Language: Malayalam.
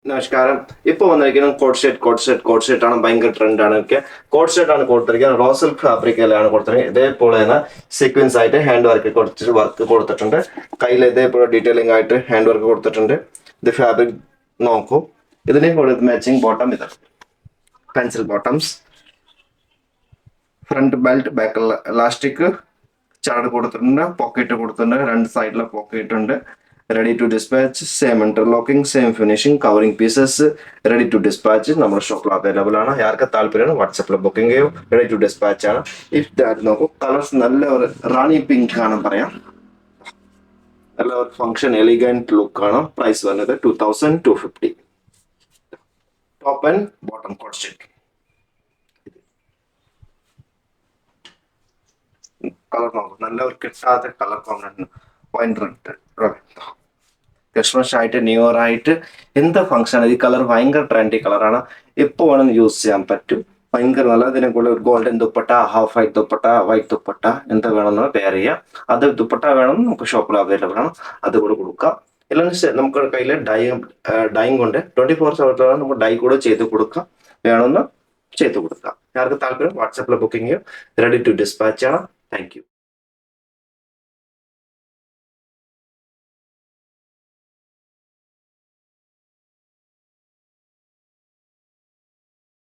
നമസ്കാരം. ഇപ്പോൾ വന്നിരിക്കുന്നത് കോഡ് സെറ്റ് ആണ്. ഭയങ്കര ട്രെൻഡാണ്. ഓക്കെ, കോഡ് സെറ്റ് ആണ് കൊടുത്തിരിക്കുന്നത്. റോ സിൽക്ക് ഫാബ്രിക്കലാണ് കൊടുത്തിരിക്കുന്നത്. ഇതേപോലെ തന്നെ സീക്വൻസ് ആയിട്ട് ഹാൻഡ് വർക്ക് കുറച്ച് വർക്ക് കൊടുത്തിട്ടുണ്ട്. കയ്യിൽ ഇതേപോലെ ഡീറ്റെയിലിംഗ് ആയിട്ട് ഹാൻഡ് വർക്ക് കൊടുത്തിട്ടുണ്ട്. ഇത് ഫാബ്രിക് നോക്കൂ. ഇതിനെ മാച്ചിങ് ബോട്ടം ഇത് pencil bottoms, front belt, back elastic chart കൊടുത്തിട്ടുണ്ട്. പോക്കറ്റ് കൊടുത്തിട്ടുണ്ട്. രണ്ട് സൈഡിലെ പോക്കറ്റ് ഉണ്ട്. Ready to dispatch, same interlocking, same finishing, covering pieces ready to dispatch നമ്മുടെ ഷോപ്പിൽ അവൈലബിൾ ആണ്. ആർക്ക് താല്പര്യമാണ് വാട്സാപ്പിൽ ബുക്കിംഗ് ചെയ്യും. റെഡി ടു ഡിസ്പാച്ച് ആണ്. ഇഫ് ദാറ്റ് നോക്കൂ, കളേഴ്സ് നല്ല ഒരു റാണി പിങ്ക് ആണ് പറയാം. നല്ല ഒരു ഫംഗ്ഷൻ എലിഗന്റ് ലുക്ക് ആണ്. പ്രൈസ് വന്നത് 2250. Top and bottom coord set. Colour നോക്കൂ, നല്ല ഒരു കിട്ടാത്ത colour combination. Wine red, Christmas ആയിട്ട് ന്യൂ ഇയർ ആയിട്ട് എന്ത് ഫംഗ്ഷൻ, ഈ കളർ ഭയങ്കര ട്രെൻഡി കളറാണ്. എപ്പോൾ വേണമെന്ന് യൂസ് ചെയ്യാൻ പറ്റും. ഭയങ്കര നല്ല. ഇതിനെ കൂടെ ഒരു golden dupatta, half white dupatta, white dupatta എന്ത് വേണമെന്ന് പെയർ ചെയ്യാം. അത് ദുപ്പട്ട വേണം നമുക്ക് ഷോപ്പിൽ അവൈലബിൾ ആണ്. അത് കൂടെ കൊടുക്കാം. ഇല്ലെങ്കിൽ നമുക്ക് കയ്യിൽ ഡൈയും കൊണ്ട് 24 hours നമുക്ക് ഡൈ കൂടെ ചെയ്ത് കൊടുക്കാം. വേണമെന്ന് ചെയ്ത് കൊടുക്കാം. ആർക്ക് താല്പര്യം വാട്സാപ്പിൽ ബുക്കിംഗ് ചെയ്യും. റെഡി ടു ഡിസ്പാച്ച് ആണ്. Thank you.